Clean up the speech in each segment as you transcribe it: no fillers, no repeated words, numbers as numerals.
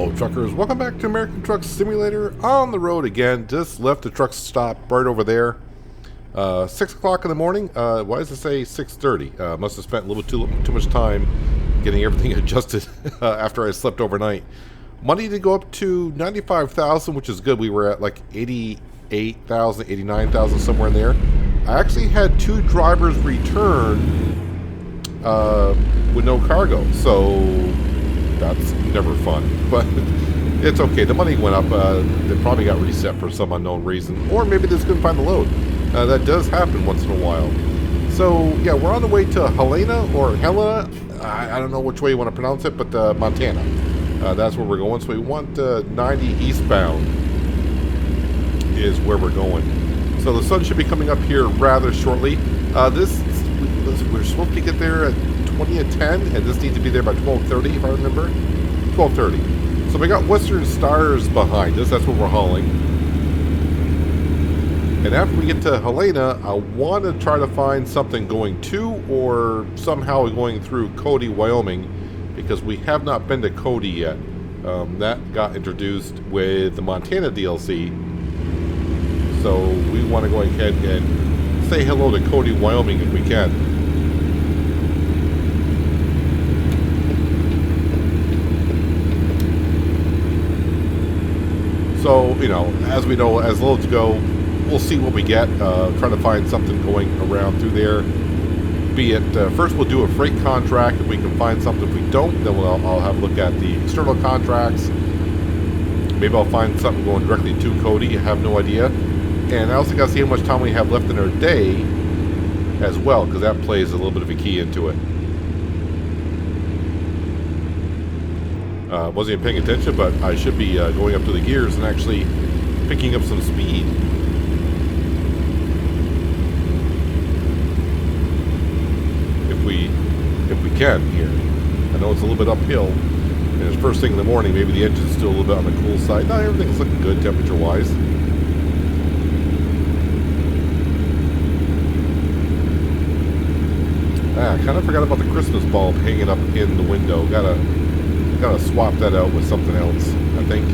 Hello truckers, welcome back to American Truck Simulator. On the road again, just left the truck stop right over there. 6 o'clock in the morning. Why does it say 6:30? Must have spent a little too much time getting everything adjusted after I slept overnight. Money did go up to 95,000, which is good. We were at like 88,000, 89,000, somewhere in there. I actually had 2 drivers return with no cargo, so that's never fun, but it's okay. The money went up. They probably got reset for some unknown reason, or maybe they just couldn't find the load. That does happen once in a while. So yeah, we're on the way to Helena or Helena. I don't know which way you want to pronounce it, but Montana. That's where we're going. So we want 90 eastbound is where we're going. So the sun should be coming up here rather shortly. We're supposed to get there at 20 at 10, and this needs to be there by 12:30 if I remember. 12:30. So we got Western Stars behind us. That's what we're hauling. And after we get to Helena, I want to try to find something going to or somehow going through Cody, Wyoming, because we have not been to Cody yet. That got introduced with the Montana DLC. So we want to go ahead and say hello to Cody, Wyoming if we can. So, you know, as we know, as loads go, we'll see what we get. Try to find something going around through there. Be it, first we'll do a freight contract. If we can find something. If we don't, then I'll have a look at the external contracts. Maybe I'll find something going directly to Cody. I have no idea. And I also got to see how much time we have left in our day as well, because that plays a little bit of a key into it. Wasn't even paying attention, but I should be going up to the gears and actually picking up some speed. If we can here. I know it's a little bit uphill, and it's first thing in the morning. Maybe the engine's still a little bit on the cool side. No, everything's looking good temperature-wise. I kind of forgot about the Christmas bulb hanging up in the window. Gotta swap that out with something else, I think.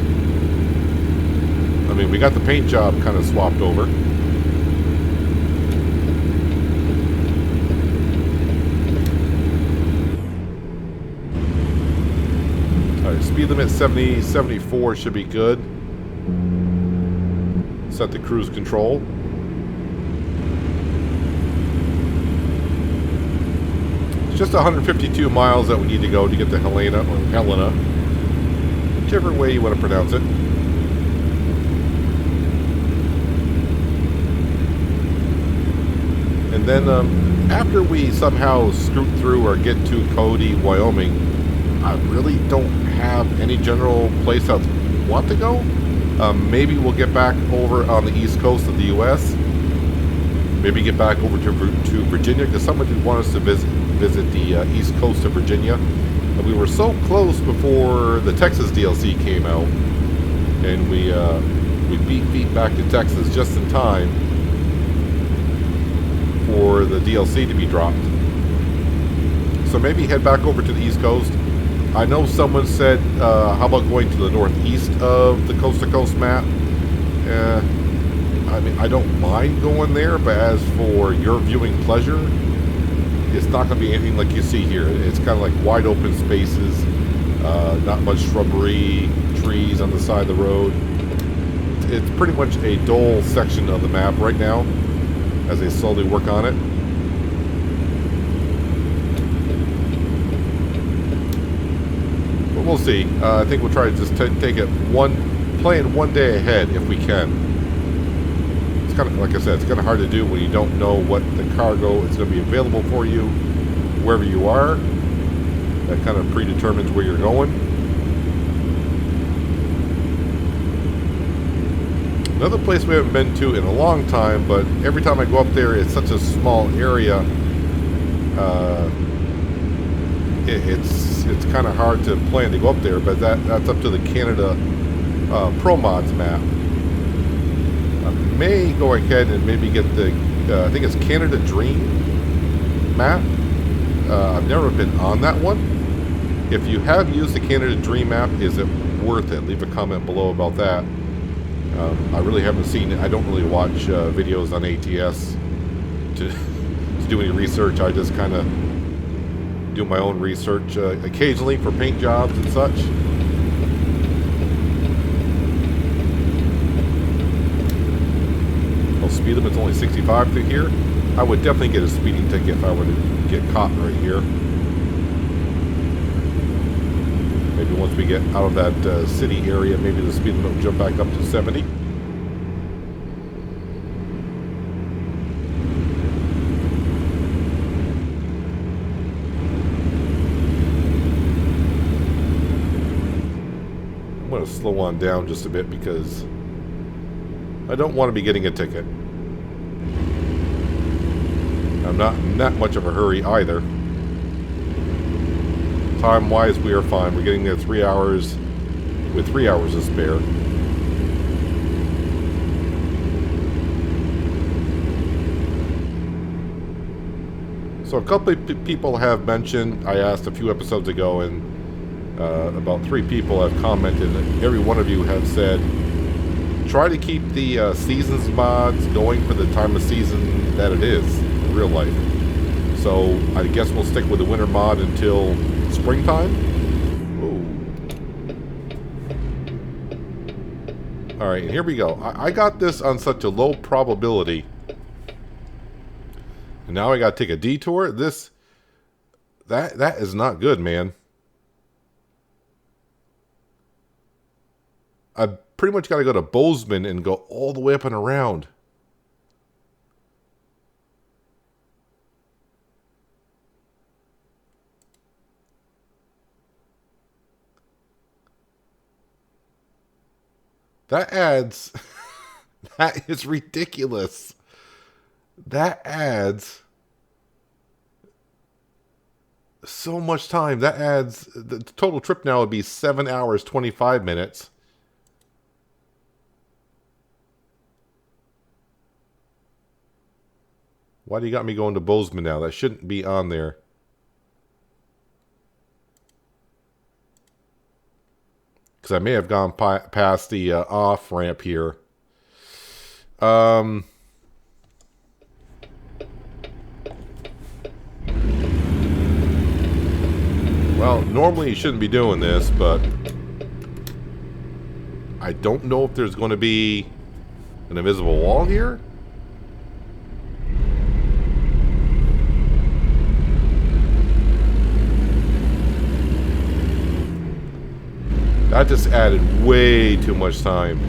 I mean, we got the paint job kind of swapped over. Alright, speed limit 70, 74 should be good. Set the cruise control. Just 152 miles that we need to go to get to Helena or Helena, whichever way you want to pronounce it. And then after we somehow scoot through or get to Cody, Wyoming, I really don't have any general place I want to go. Maybe we'll get back over on the east coast of the U.S. Maybe get back over to Virginia, because someone did want us to visit the east coast of Virginia. And we were so close before the Texas DLC came out, and we beat feet back to Texas just in time for the DLC to be dropped. So maybe head back over to the east coast. I know someone said, how about going to the northeast of the coast-to-coast map? I mean, I don't mind going there, but as for your viewing pleasure, it's not going to be anything like you see here. It's kind of like wide open spaces, not much shrubbery, trees on the side of the road. It's pretty much a dull section of the map right now as they slowly work on it. But we'll see. I think we'll try to just take it playing one day ahead if we can. It's kind of, like I said, it's kind of hard to do when you don't know what the cargo is going to be available for you wherever you are. That kind of predetermines where you're going. Another place we haven't been to in a long time, but every time I go up there, it's such a small area. It's kind of hard to plan to go up there, but that's up to the Canada Pro Mods map. May go ahead and maybe get the I think it's Canada Dream map. I've never been on that one. If you have used the Canada Dream app, is it worth it? Leave a comment below about that. I really haven't seen it. I don't really watch videos on ATS to do any research. I just kind of do my own research occasionally for paint jobs and such. Well, speed limit's only 65 through here. I would definitely get a speeding ticket if I were to get caught right here. Maybe once we get out of that city area, maybe the speed limit will jump back up to 70. I'm going to slow on down just a bit because I don't want to be getting a ticket. I'm not in that much of a hurry either. Time-wise, we are fine. We're getting there 3 hours with 3 hours to spare. So a couple of people have mentioned, I asked a few episodes ago, and about 3 people have commented, and every one of you have said, try to keep the seasons mods going for the time of season that it is in real life. So I guess we'll stick with the winter mod until springtime. Ooh. All right, and here we go. I got this on such a low probability, and now I got to take a detour. That is not good, man. I pretty much got to go to Bozeman and go all the way up and around. That adds... that is ridiculous. That adds so much time. That adds... the total trip now would be 7 hours, 25 minutes. Why do you got me going to Bozeman now? That shouldn't be on there. Because I may have gone past the off-ramp here. Well, normally you shouldn't be doing this, but I don't know if there's going to be an invisible wall here. That just added way too much time.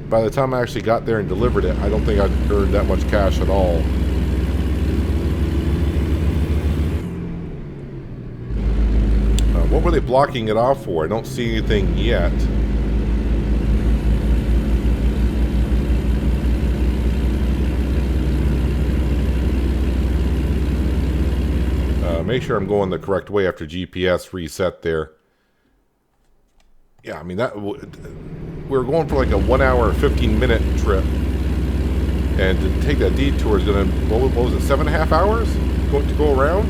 By the time I actually got there and delivered it, I don't think I'd earned that much cash at all. What were they blocking it off for? I don't see anything yet. Make sure I'm going the correct way after GPS reset there. Yeah, I mean, we were going for like a 1 hour, 15-minute trip. And to take that detour is going to, what was it, 7.5 hours to go around?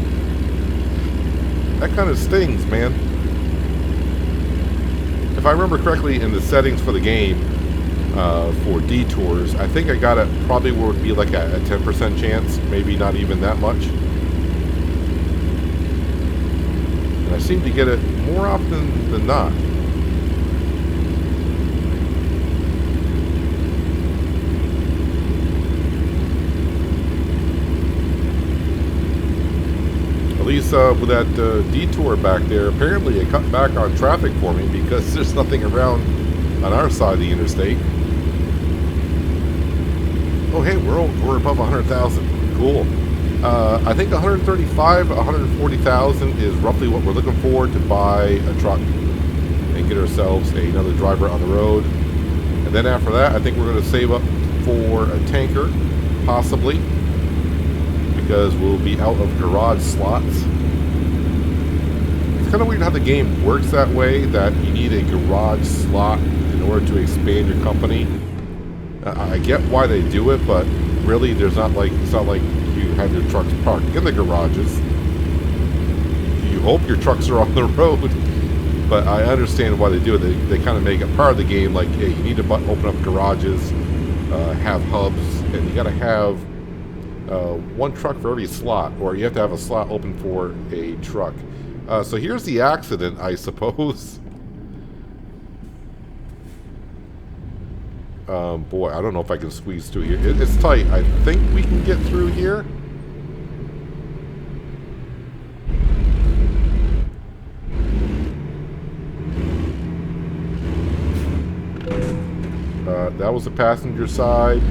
That kind of stings, man. If I remember correctly in the settings for the game, for detours, I think I got it probably where it would be like a 10% chance, maybe not even that much. And I seem to get it more often than not. At least with that detour back there, apparently it cut back on traffic for me because there's nothing around on our side of the interstate. Oh hey, we're above 100,000. Cool. I think 135, 140,000 is roughly what we're looking for to buy a truck and get ourselves another driver on the road. And then after that, I think we're going to save up for a tanker, possibly, because we'll be out of garage slots. It's kind of weird how the game works that way, that you need a garage slot in order to expand your company. I get why they do it, but really, it's not like you have your trucks parked in the garages. You hope your trucks are on the road. But I understand why they do it. They kind of make it part of the game. Like, hey, you need to open up garages, have hubs, and you got to have one truck for every slot, or you have to have a slot open for a truck. So here's the accident, I suppose. Boy, I don't know if I can squeeze through here. It's tight. I think we can get through here. That was the passenger side.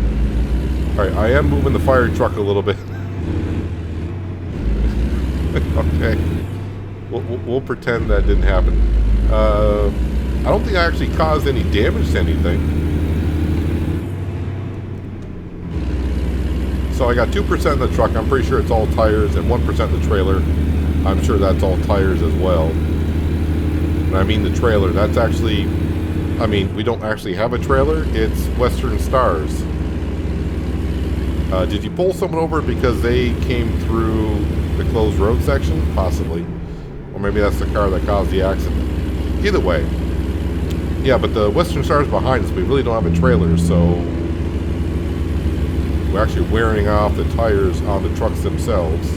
Alright, I am moving the fire truck a little bit. Okay. We'll pretend that didn't happen. I don't think I actually caused any damage to anything. So I got 2% in the truck. I'm pretty sure it's all tires, and 1% in the trailer. I'm sure that's all tires as well. And I mean the trailer, that's actually... I mean, we don't actually have a trailer. It's Western Stars. Did you pull someone over because they came through the closed road section? Possibly. Or maybe that's the car that caused the accident. Either way. Yeah, but the Western Stars behind us, we really don't have a trailer, so... we're actually wearing off the tires on the trucks themselves.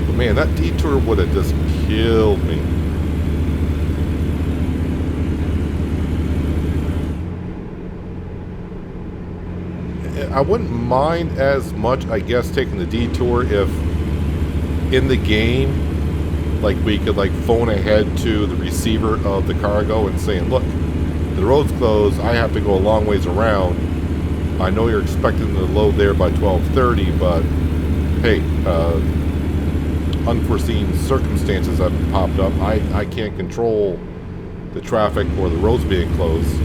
But man, that detour would have just killed me. I wouldn't mind as much, I guess, taking the detour if in the game, like, we could, like, phone ahead to the receiver of the cargo and saying, look, the road's closed, I have to go a long ways around. I know you're expecting to load there by 12:30, but hey, unforeseen circumstances have popped up. I can't control the traffic or the roads being closed.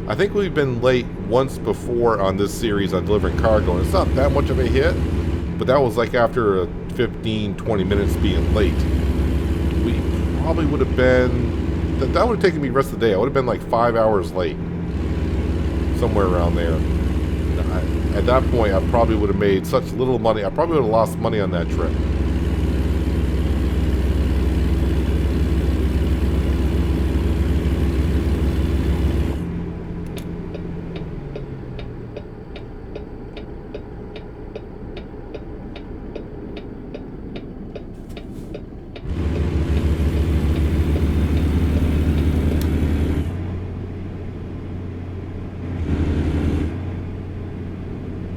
I think we've been late once before on this series on delivering cargo, and it's not that much of a hit, but that was like after 15-20 minutes being late. We probably would have been, that would have taken me the rest of the day. I would have been like 5 hours late, somewhere around there. At that point, I probably would have made such little money. I probably would have lost money on that trip.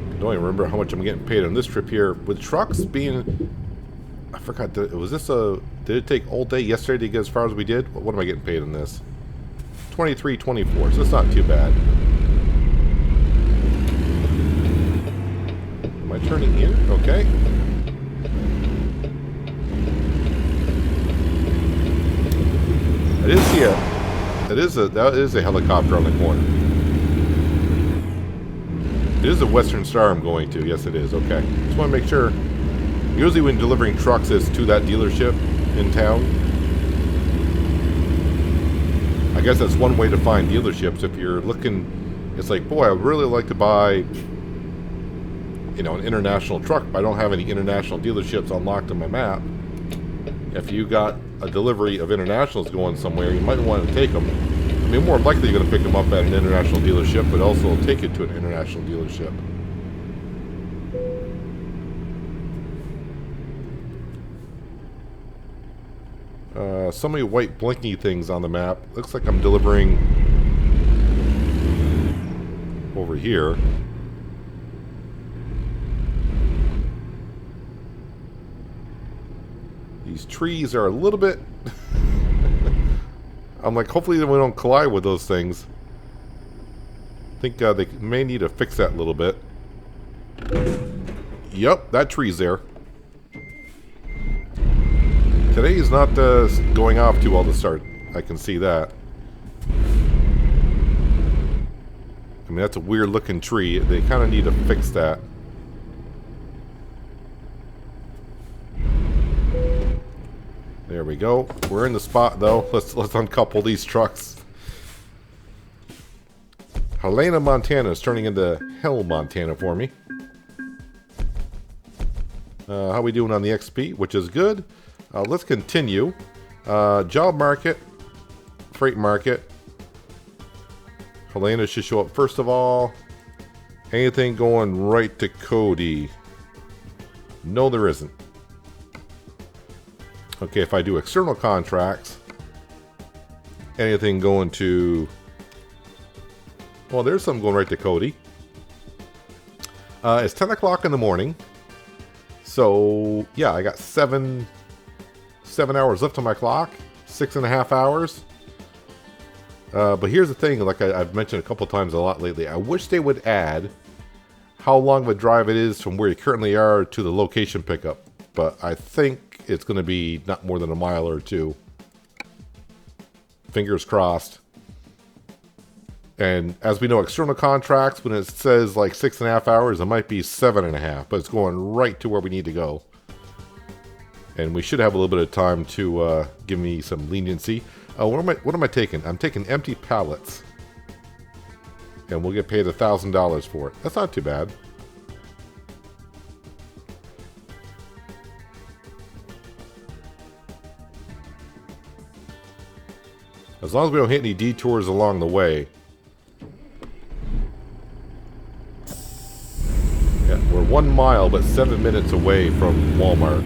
I don't even remember how much I'm getting paid on this trip here. With trucks being... I forgot, was this a... Did it take all day yesterday to get as far as we did? What am I getting paid on this? $23.24, so it's not too bad. Am I turning in? Okay. I did see that is a helicopter on the corner. It is a Western Star I'm going to. Yes, it is. Okay. Just want to make sure. Usually when delivering trucks, it's to that dealership in town. I guess that's one way to find dealerships. If you're looking, it's like, boy, I would really like to buy, you know, an international truck, but I don't have any international dealerships unlocked on my map. If you got a delivery of internationals going somewhere, you might want to take them. I mean, more likely you're going to pick them up at an international dealership, but also take it to an international dealership. So many white blinky things on the map. Looks like I'm delivering over here. These trees are a little bit... I'm like, hopefully we don't collide with those things. I think they may need to fix that a little bit. Yep, that tree's there. Today is not going off too well to start. I can see that. I mean, that's a weird looking tree. They kind of need to fix that. There we go. We're in the spot though. Let's uncouple these trucks. Helena, Montana is turning into Hell, Montana for me. How we doing on the XP, which is good. Let's continue. Job market, freight market. Helena should show up first of all. Anything going right to Cody? No, there isn't. Okay, if I do external contracts, anything going to... Well, there's some going right to Cody. It's 10 o'clock in the morning. So, yeah, I got 7 hours left on my clock. 6.5 hours. But here's the thing, like I've mentioned a couple times a lot lately. I wish they would add how long of a drive it is from where you currently are to the location pickup. But I think it's going to be not more than a mile or two. Fingers crossed. And as we know, external contracts, when it says like 6.5 hours, it might be 7.5. But it's going right to where we need to go. And we should have a little bit of time to give me some leniency. What am I taking? I'm taking empty pallets. And we'll get paid $1,000 for it. That's not too bad. As long as we don't hit any detours along the way. Yeah, we're 1 mile but 7 minutes away from Walmart.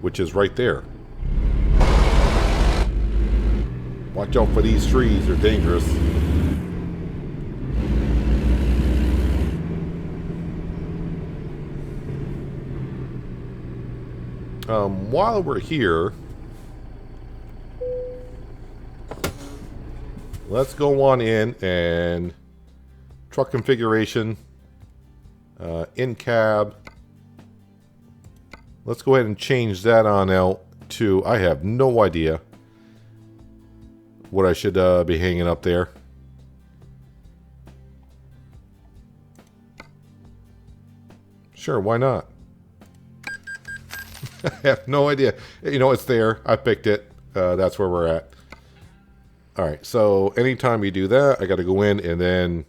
Which is right there. Watch out for these trees, they're dangerous. While we're here, let's go on in and truck configuration, in cab. Let's go ahead and change that on out to, I have no idea what I should be hanging up there. Sure, why not? I have no idea. You know, it's there. I picked it. That's where we're at. Alright, so anytime you do that, I got to go in and then...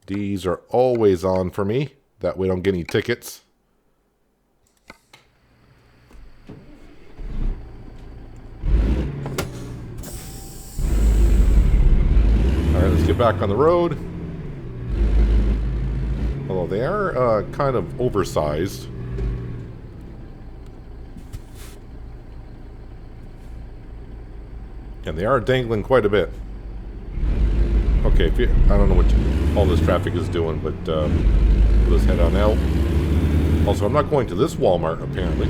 These are always on for me. That way I don't get any tickets. Alright, let's get back on the road. Although they are kind of oversized. And they are dangling quite a bit. Okay, I don't know what all this traffic is doing, but let's head on out. Also, I'm not going to this Walmart, apparently.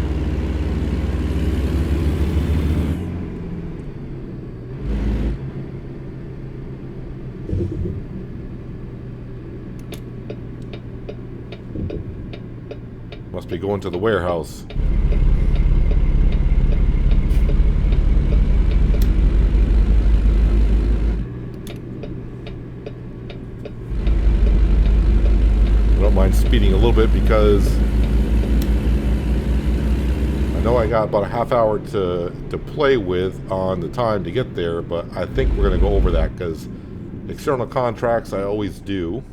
Must be going to the warehouse. I don't mind speeding a little bit because I know I got about a half hour to play with on the time to get there, but I think we're going to go over that because external contracts I always do.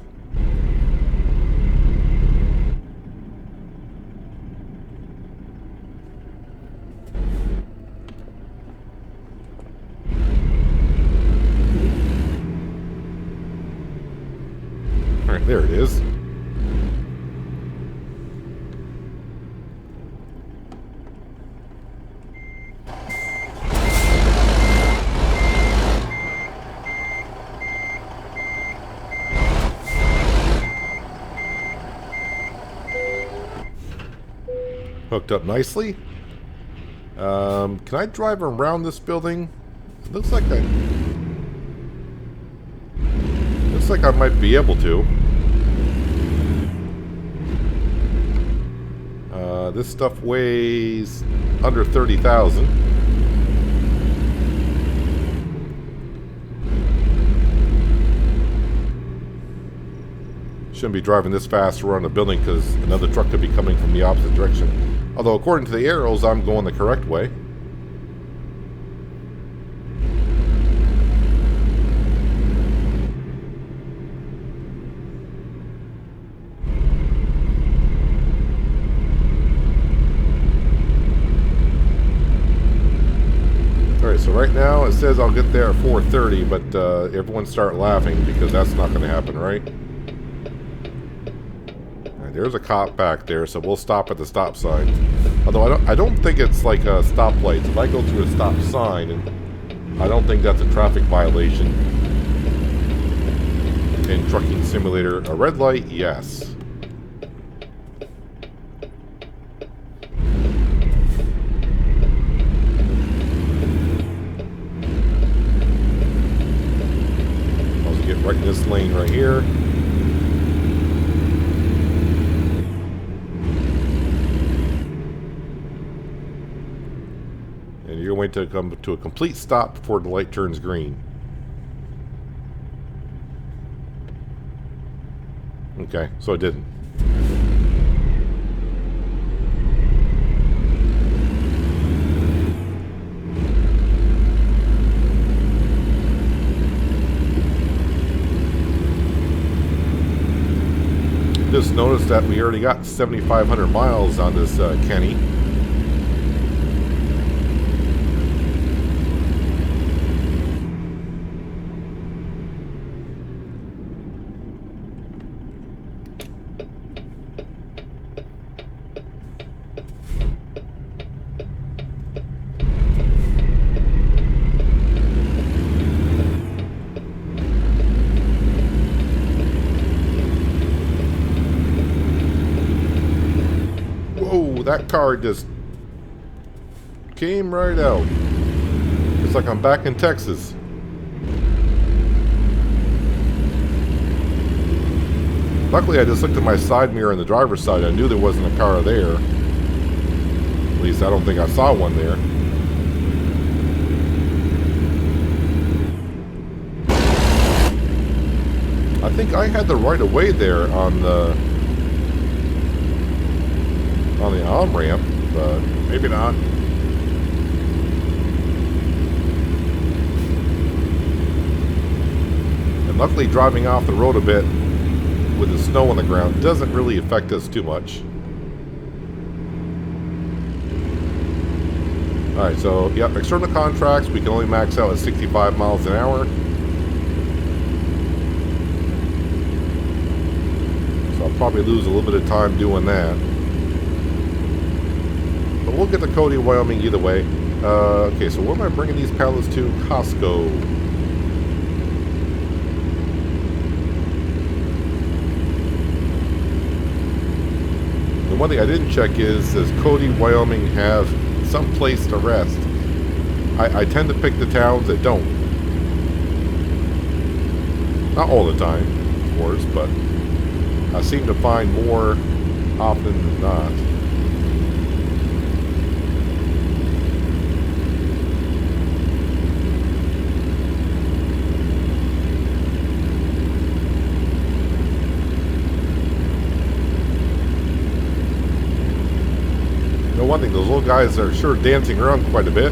Alright, there it is. Hooked up nicely. Can I drive around this building? It looks like I might be able to. This stuff weighs under 30,000. Shouldn't be driving this fast around a building because another truck could be coming from the opposite direction. Although according to the arrows, I'm going the correct way. right now it says I'll get there at 4:30, but everyone start laughing because that's not going to happen, right? Alright, there's a cop back there, so we'll stop at the stop sign. Although I don't think it's like a stoplight. If I go through a stop sign, and I don't think that's a traffic violation. In Trucking Simulator, a red light, yes. I'll get right in this lane right here. And you're going to come to a complete stop before the light turns green. Okay, so it didn't. Just noticed that we already got 7,500 miles on this Kenny. That car just came right out. It's like I'm back in Texas. Luckily, I just looked at my side mirror on the driver's side. I knew there wasn't a car there. At least I don't think I saw one there. I think I had the right of way there on the on-ramp, but maybe not. And luckily driving off the road a bit with the snow on the ground doesn't really affect us too much. Alright, so yep, external contracts, we can only max out at 65 miles an hour. So I'll probably lose a little bit of time doing that. But we'll get to Cody, Wyoming either way. Okay, so where am I bringing these pallets to? Costco. The one thing I didn't check is, does Cody, Wyoming have some place to rest? I tend to pick the towns that don't. Not all the time, of course, but I seem to find more often than not. One thing, those little guys are sure dancing around quite a bit.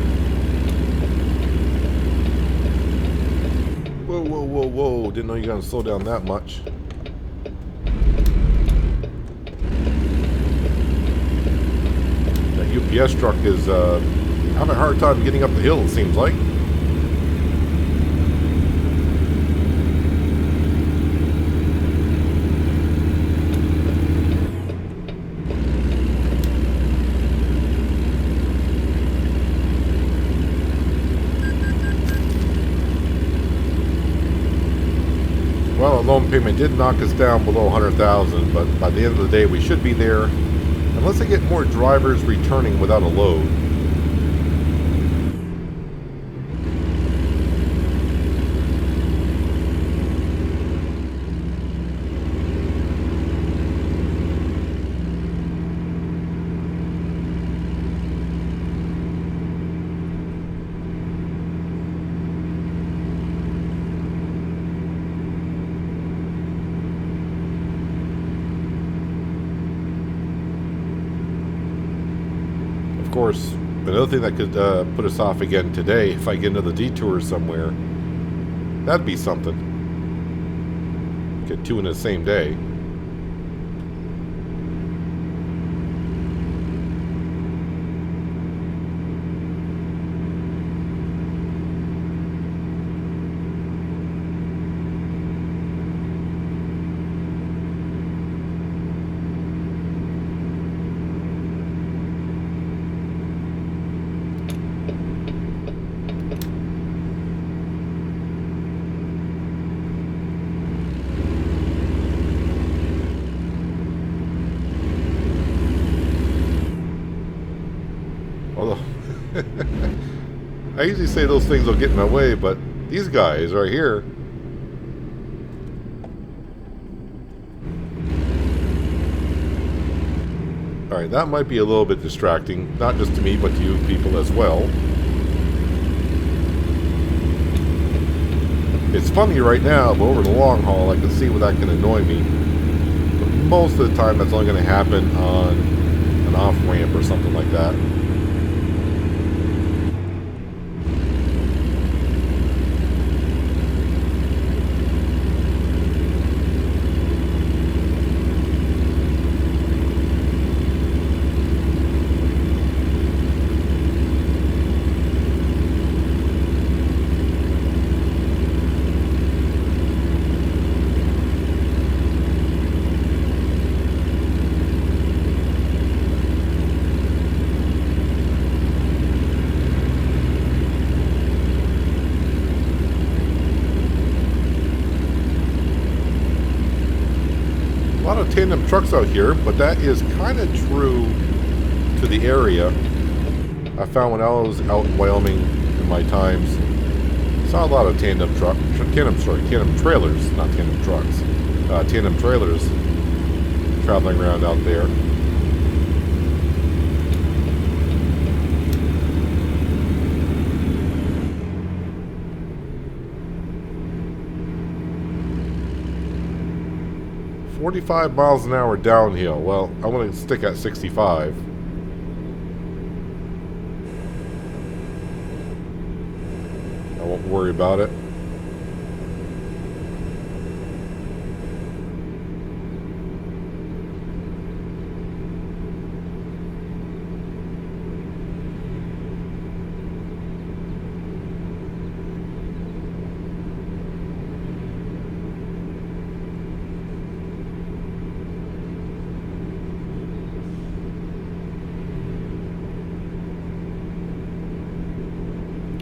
Whoa, whoa, whoa, whoa. Didn't know you were going to slow down that much. That UPS truck is having a hard time getting up the hill, it seems like. Well, a loan payment did knock us down below 100,000, but by the end of the day, we should be there, unless they get more drivers returning without a load. Of course, another thing that could put us off again today, if I get another detour somewhere, that'd be something. Get two in the same day. usually say those things will get in my way, but these guys right here. Alright, that might be a little bit distracting, not just to me, but to you people as well. It's funny right now, but over the long haul, I can see where that can annoy me. But most of the time, that's only going to happen on an off-ramp or something like that. A lot of tandem trucks out here, but that is kind of true to the area. I found when I was out in Wyoming in my times, saw a lot of tandem trailers, not tandem trucks, tandem trailers traveling around out there. "45 miles an hour downhill." Well, I want to stick at 65. I won't worry about it.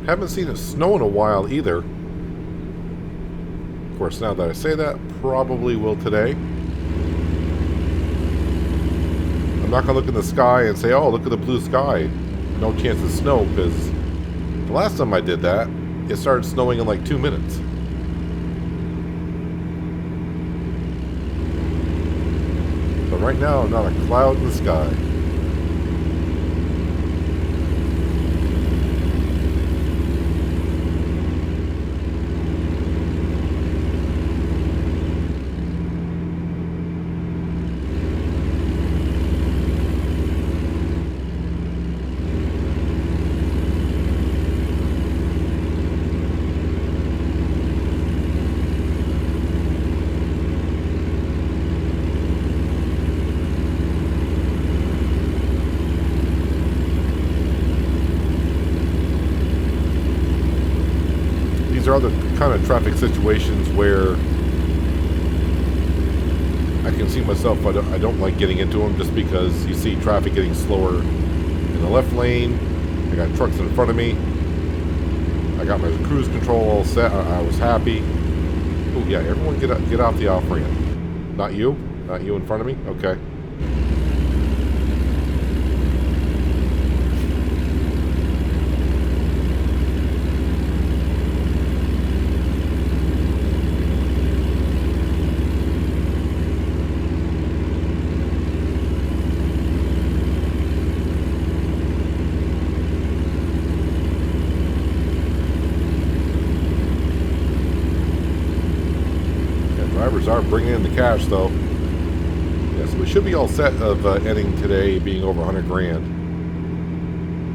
Haven't seen it snow in a while either. Of course, now that I say that, probably will today. I'm not going to look in the sky and say, oh, look at the blue sky. No chance of snow, because the last time I did that, it started snowing in like 2 minutes. But right now, not a cloud in the sky. These are other kind of traffic situations where I can see myself, I don't like getting into them just because you see traffic getting slower in the left lane. I got trucks in front of me. I got my cruise control all set. I was happy. Oh yeah, everyone get off the off ramp. Not you? Not you in front of me? Okay. Drivers are bringing in the cash, though. Yes, we should be all set of ending today being over 100 grand.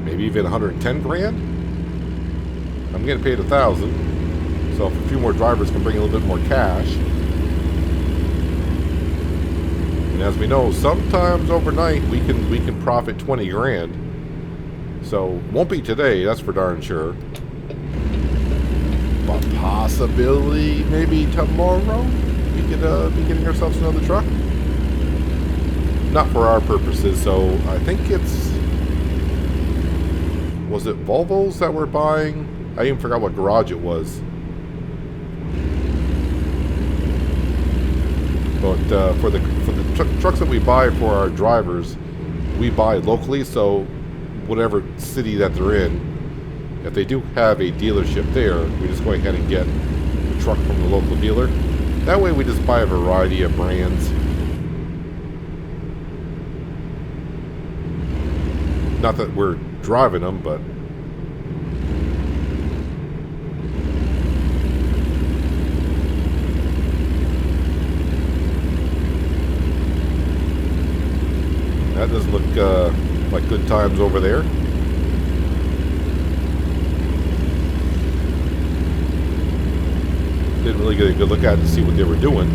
Maybe even 110 grand? I'm getting paid 1,000. So if a few more drivers can bring a little bit more cash. And as we know, sometimes overnight we can profit 20 grand. So won't be today, that's for darn sure. But possibility maybe tomorrow we could be getting ourselves another truck. Not for our purposes, so I think it's... Was it Volvos that we're buying? I even forgot what garage it was. But for the trucks that we buy for our drivers, we buy locally, so whatever city that they're in, if they do have a dealership there, we just go ahead and get the truck from the local dealer. That way we just buy a variety of brands. Not that we're driving them, but that doesn't look like good times over there. Didn't really get a good look at it to see what they were doing.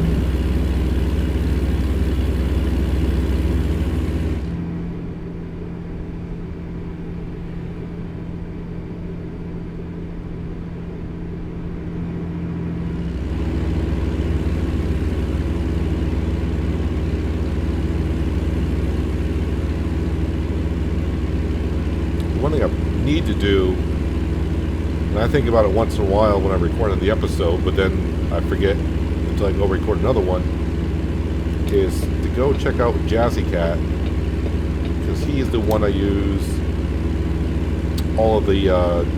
One thing I need to do, and I think about it once in a while when I'm recording the episode, but then I forget until I go record another one, is to go check out Jazzy Cat, because he is the one I use all of the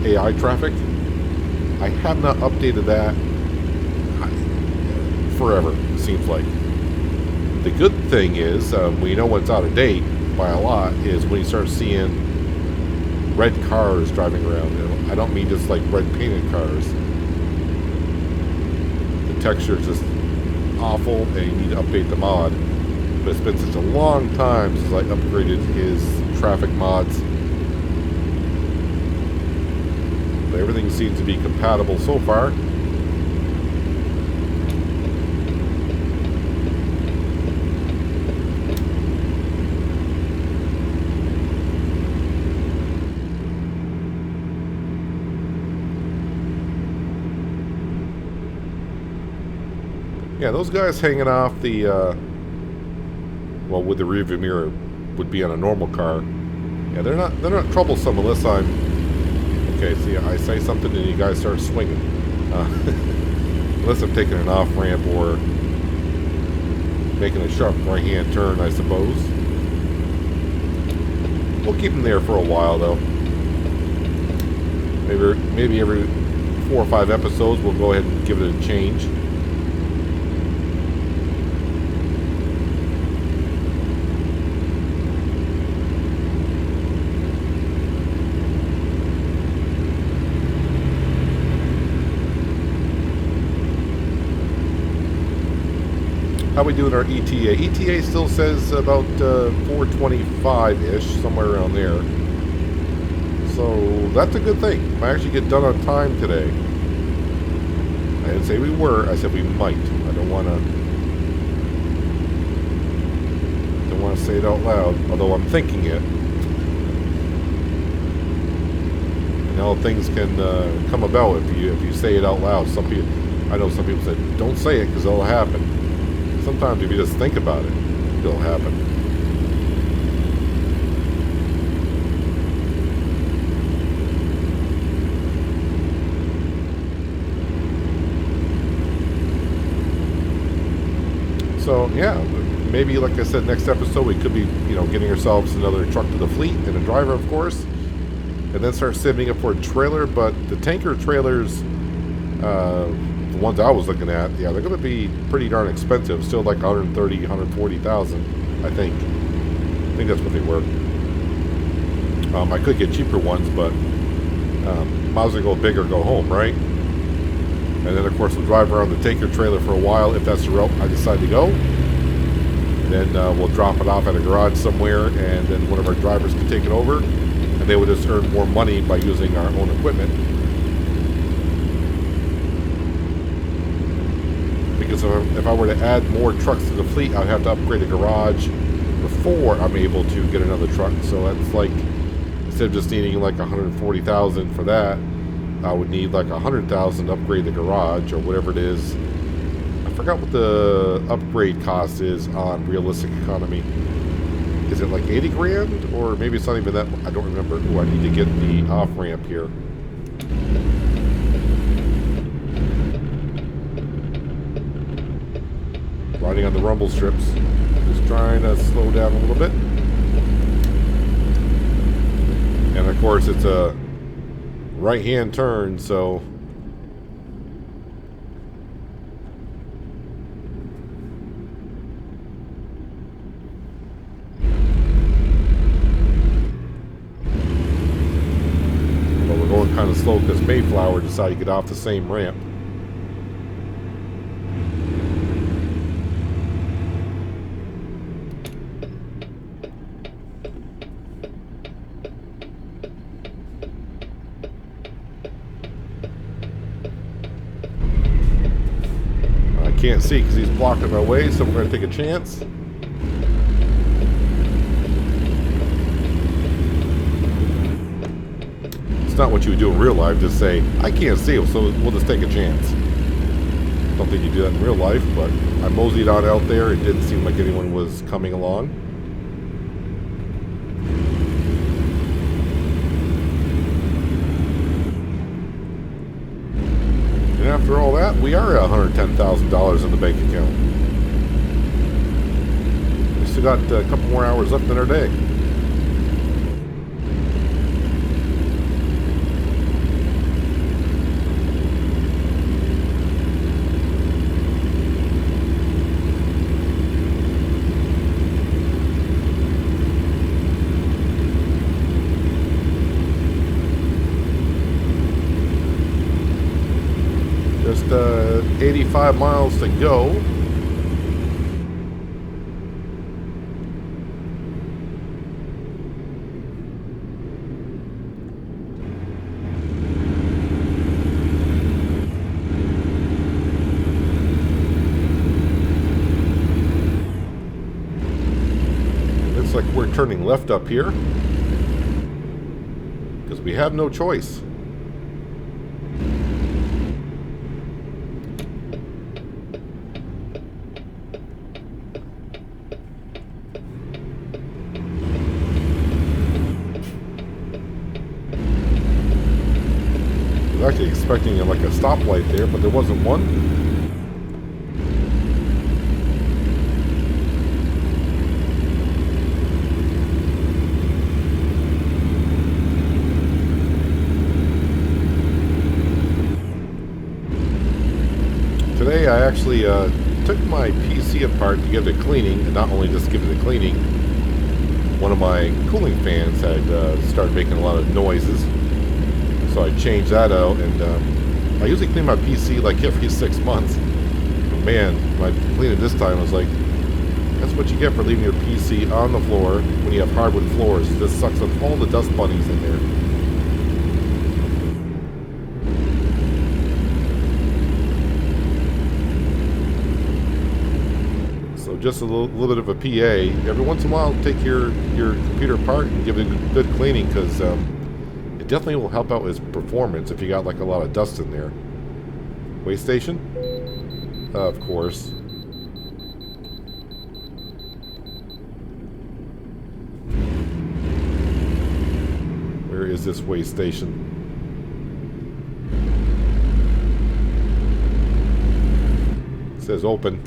AI traffic. I have not updated that forever, it seems like. The good thing is, when you know when it's out of date by a lot, is when you start seeing red cars driving around. And I don't mean just like red painted cars. The texture is just awful and you need to update the mod. But it's been such a long time since I upgraded his traffic mods. But everything seems to be compatible so far. Yeah, those guys hanging off the, well, with the rearview mirror would be on a normal car. Yeah, they're not troublesome unless I'm, okay, see, I say something and you guys start swinging. Unless I'm taking an off ramp or making a sharp right-hand turn, I suppose. We'll keep them there for a while, though. Maybe every 4 or 5 episodes we'll go ahead and give it a change. How we doing our ETA? ETA still says about 425-ish, somewhere around there. So that's a good thing. I actually get done on time today. I didn't say we were. I said we might. I don't want to say it out loud, although I'm thinking it. And how things can come about if you say it out loud. I know some people say, don't say it because it'll happen. Sometimes if you just think about it, it'll happen. So yeah, maybe like I said, next episode we could be, getting ourselves another truck to the fleet and a driver, of course, and then start saving up for a trailer. But the tanker trailers, the ones I was looking at, yeah, they're going to be pretty darn expensive. Still like 130, 140,000, I think. I think that's what they were. I could get cheaper ones, but might as well go big or go home, right? And then, of course, we'll drive around the tanker trailer for a while if that's the route I decide to go. Then we'll drop it off at a garage somewhere, and then one of our drivers can take it over, and they would just earn more money by using our own equipment. Because if I were to add more trucks to the fleet, I'd have to upgrade a garage before I'm able to get another truck. So that's like, instead of just needing like 140,000 for that, I would need like 100,000 to upgrade the garage or whatever it is. I forgot what the upgrade cost is on Realistic Economy. Is it like 80 grand? Or maybe it's not even that, I don't remember. Ooh, I need to get the off-ramp here. Riding on the rumble strips. Just trying to slow down a little bit. And of course it's a right-hand turn, so... But we're going kind of slow because Mayflower decided to get off the same ramp. Can't see because he's blocking my way, so we're going to take a chance. It's not what you would do in real life, just say, I can't see him, so we'll just take a chance. Don't think you do that in real life, but I moseyed on out there. It didn't seem like anyone was coming along. And after all that, we are at $110,000 in the bank account. We still got a couple more hours left in our day. Just 85 miles to go. Looks like we're turning left up here because we have no choice. Actually expecting like a stoplight there, but there wasn't one. Today I actually took my PC apart to give it a cleaning, and not only just give it a cleaning, one of my cooling fans had started making a lot of noises. So I changed that out, and I usually clean my PC like every 6 months. But man, when I cleaned it this time, I was like, that's what you get for leaving your PC on the floor when you have hardwood floors. It just sucks up all the dust bunnies in there. So just a little bit of a PA. Every once in a while, take your computer apart and give it a good cleaning, because it definitely will help out his performance if you got like a lot of dust in there. Way station? Of course. Where is this way station? It says open.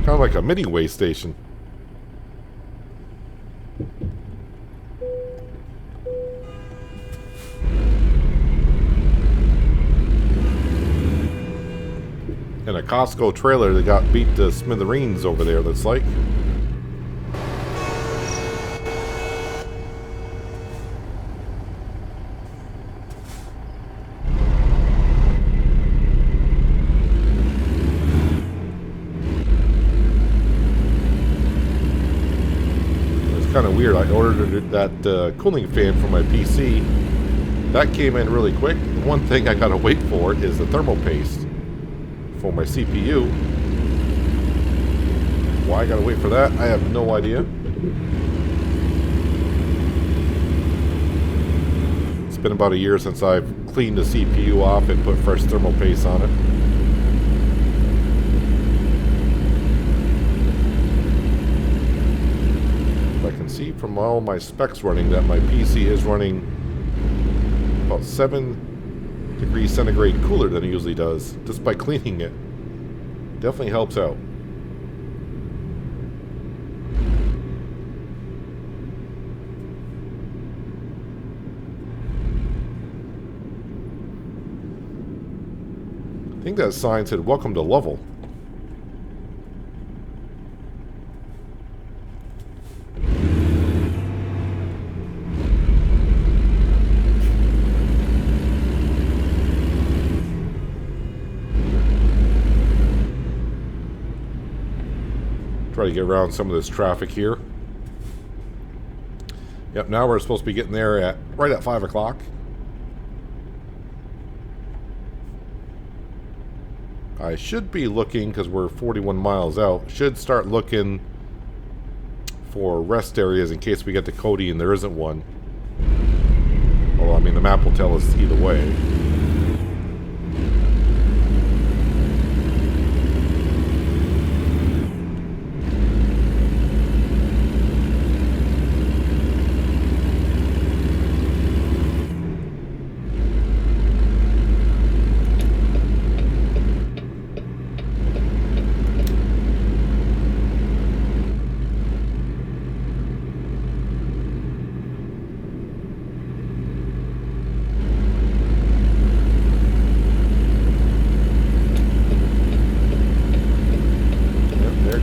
Kind of like a mini way station. And a Costco trailer that got beat to smithereens over there, that's like. Kind of weird. I ordered that cooling fan for my PC. That came in really quick. The one thing I gotta wait for is the thermal paste for my CPU. Why I gotta wait for that, I have no idea. It's been about a year since I've cleaned the CPU off and put fresh thermal paste on it. See from all my specs running that my PC is running about 7 degrees centigrade cooler than it usually does, just by cleaning it. Definitely helps out. think that sign said, "Welcome to Lovell." Try to get around some of this traffic here. Yep, now we're supposed to be getting there at right at 5 o'clock. I should be looking, because we're 41 miles out, should start looking for rest areas in case we get to Cody and there isn't one. Well, I mean, the map will tell us either way.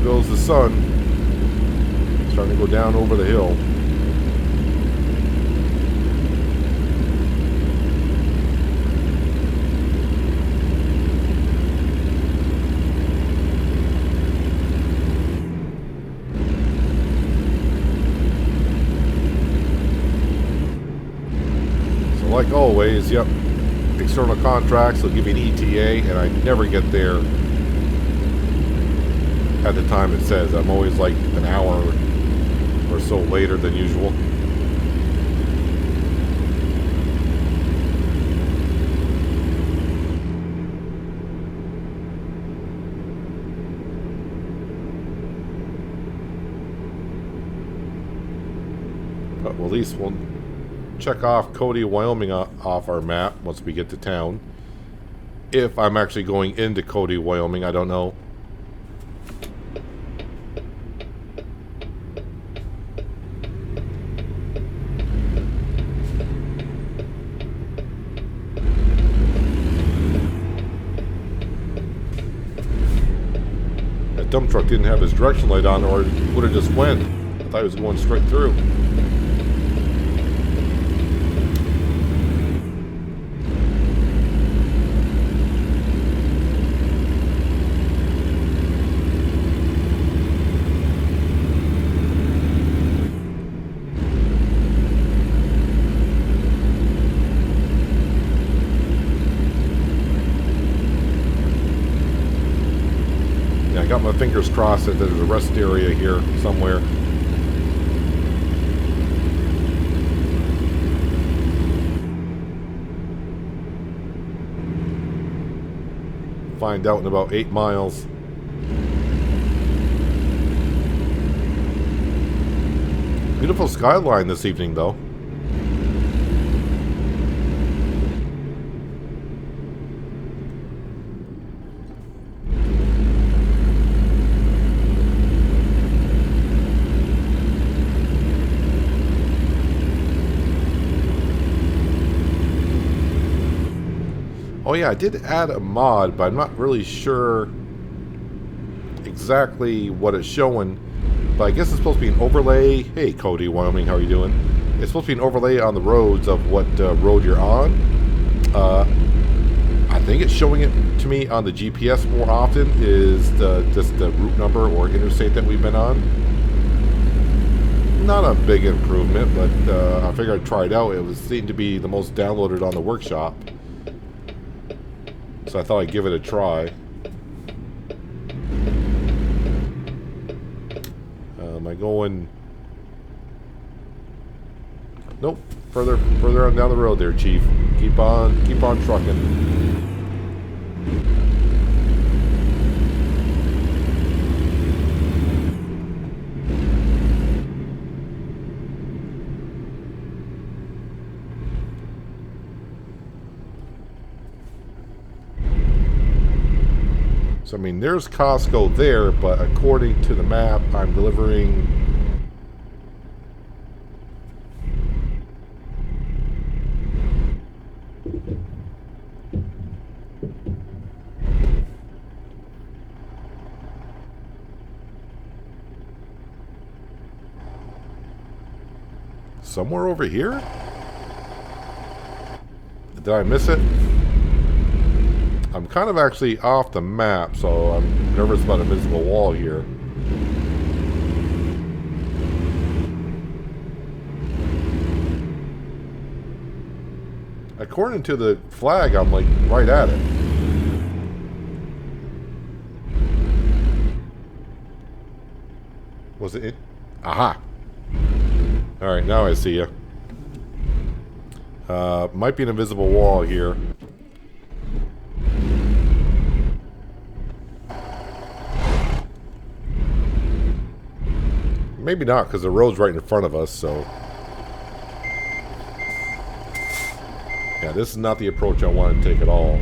Goes the sun. Starting to go down over the hill. So like always, yep, external contracts will give you an ETA, and I never get there at the time it says. I'm always like an hour or so later than usual. But at least we'll check off Cody, Wyoming off our map once we get to town. If I'm actually going into Cody, Wyoming, I don't know. Dump truck didn't have his direction light on, or it would have just went. I thought he was going straight through. I got my fingers crossed that there's a rest area here somewhere. Find out in about 8 miles. Beautiful skyline this evening, though. Oh yeah, I did add a mod, but I'm not really sure exactly what it's showing. But I guess it's supposed to be an overlay. Hey Cody, Wyoming, how are you doing? It's supposed to be an overlay on the roads of what road you're on. I think it's showing it to me on the GPS more often is just the route number or interstate that we've been on. Not a big improvement, but I figured I'd try it out. It seemed to be the most downloaded on the workshop. So I thought I'd give it a try. Am I going? Nope. Further on down the road there, Chief. Keep on trucking. So, I mean, there's Costco there, but according to the map, I'm delivering... somewhere over here? Did I miss it? I'm kind of actually off the map, so I'm nervous about a visible wall here. According to the flag, I'm like right at it. Was it? Aha! Alright, now I see you. Might be an invisible wall here. Maybe not, because the road's right in front of us, so... Yeah, this is not the approach I want to take at all.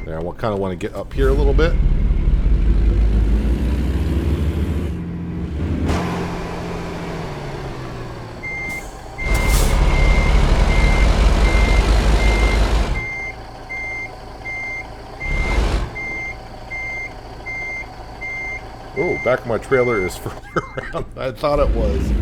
Yeah, I kind of want to get up here a little bit. Oh, back of my trailer is further around than I thought it was.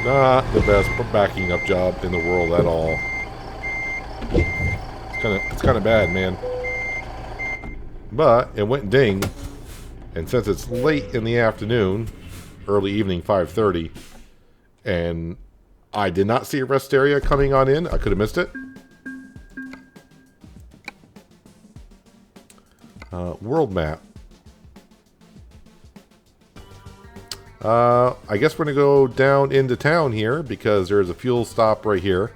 Not the best backing up job in the world at all. It's kind of bad, man. But it went ding, and since it's late in the afternoon, early evening, 5:30, and I did not see a rest area coming on in, I could have missed it. World map. I guess we're going to go down into town here because there's a fuel stop right here.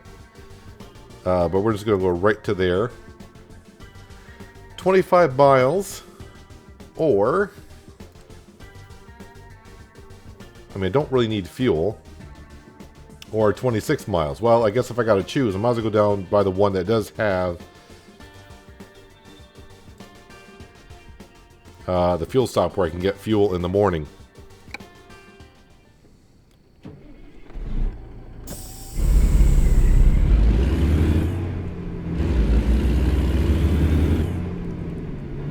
But we're just going to go right to there. 25 miles. Or... I mean, I don't really need fuel. Or 26 miles. Well, I guess if I got to choose, I might as well go down by the one that does have... the fuel stop where I can get fuel in the morning.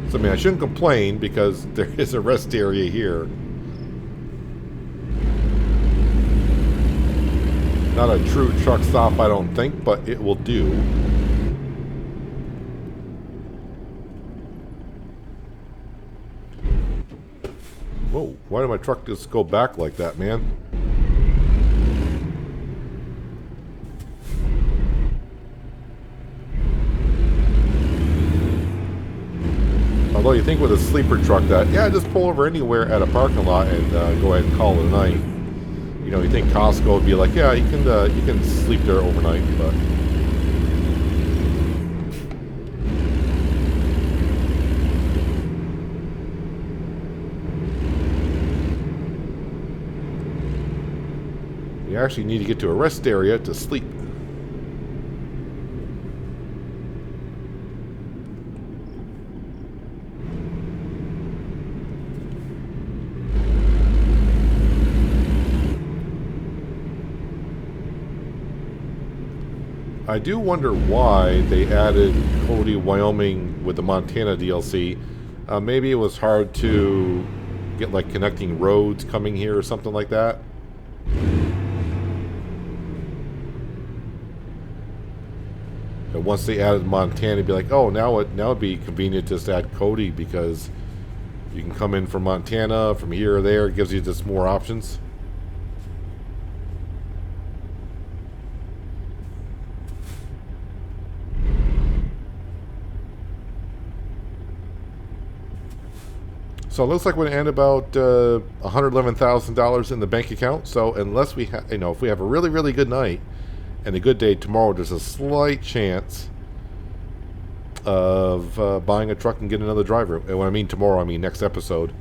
So, I mean, I shouldn't complain because there is a rest area here. Not a true truck stop, I don't think, but it will do. Whoa, why did my truck just go back like that, man? Although you think with a sleeper truck that, yeah, just pull over anywhere at a parking lot and go ahead and call it a night. You know, you think Costco would be like, yeah, you can sleep there overnight, but... You actually need to get to a rest area to sleep. I do wonder why they added Cody, Wyoming with the Montana DLC. Maybe it was hard to get like connecting roads coming here or something like that. And once they added Montana, it'd be like, oh, now it'd be convenient to just add Cody because you can come in from Montana, from here or there. It gives you just more options. So it looks like we're going to end about $111,000 in the bank account. So unless we have, if we have a really, really good night and a good day tomorrow, there's a slight chance of buying a truck and getting another driver. And when I mean tomorrow, I mean next episode.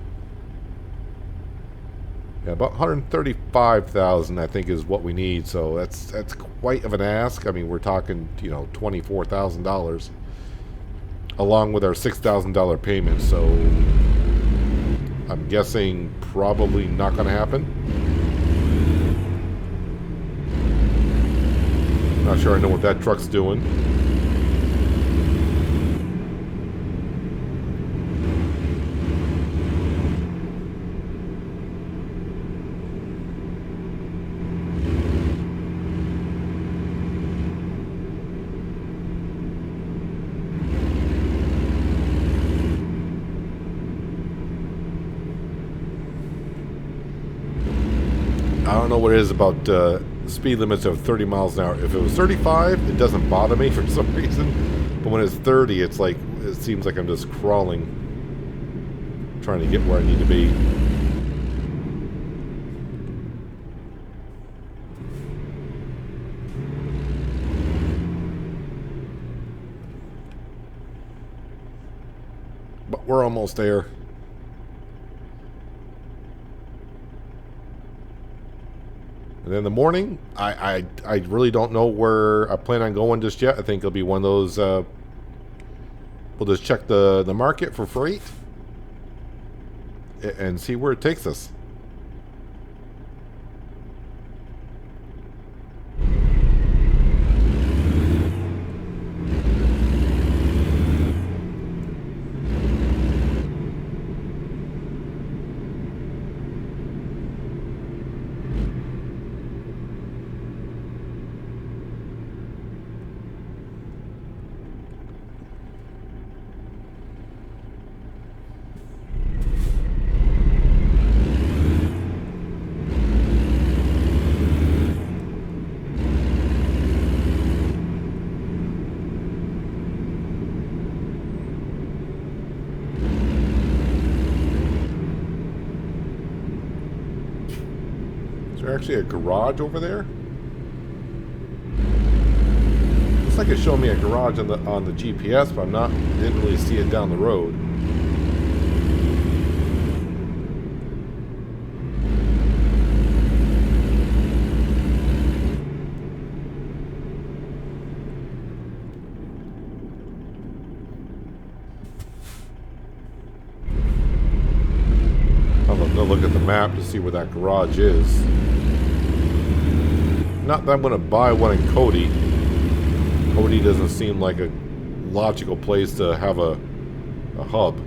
Yeah, about 135,000 I think is what we need. So that's quite of an ask. I mean, we're talking, you know, $24,000 along with our $6,000 payment. So I'm guessing probably not going to happen. Not sure I know what that truck's doing. I don't know what it is about speed limits of 30 miles an hour. If it was 35, it doesn't bother me for some reason. But when it's 30, it's like, it seems like I'm just crawling, trying to get where I need to be. But we're almost there. And in the morning, I really don't know where I plan on going just yet. I think it'll be one of those, we'll just check the market for freight and see where it takes us. Is there actually a garage over there? Looks like it's showing me a garage on the GPS, but didn't really see it down the road. I'll have to look at the map to see where that garage is. Not that I'm going to buy one in Cody. Cody doesn't seem like a logical place to have a hub.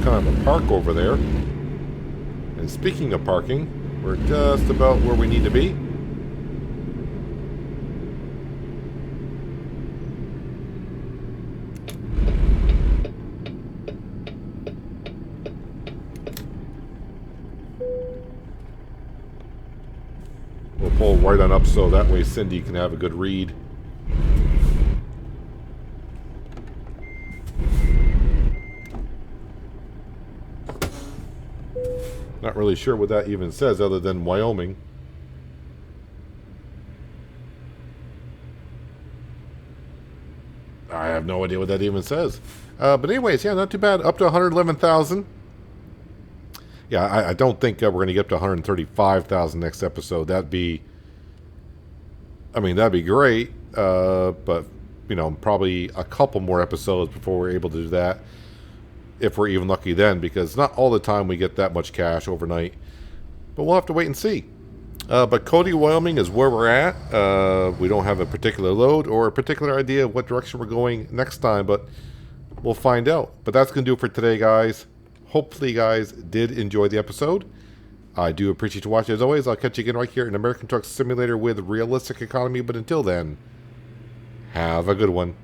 Kind of a park over there. And speaking of parking, we're just about where we need to be. We'll pull right on up so that way Cindy can have a good read. Not really sure what that even says other than Wyoming. I have no idea what that even says. But anyways, yeah, not too bad. Up to 111,000. Yeah, I don't think we're going to get up to 135,000 next episode. That'd be great. But, you know, probably a couple more episodes before we're able to do that. If we're even lucky then, because not all the time we get that much cash overnight. But we'll have to wait and see. But Cody, Wyoming is where we're at. We don't have a particular load or a particular idea of what direction we're going next time, but we'll find out. But that's going to do it for today, guys. Hopefully you guys did enjoy the episode. I do appreciate you watching. As always, I'll catch you again right here in American Truck Simulator with realistic economy. But until then, have a good one.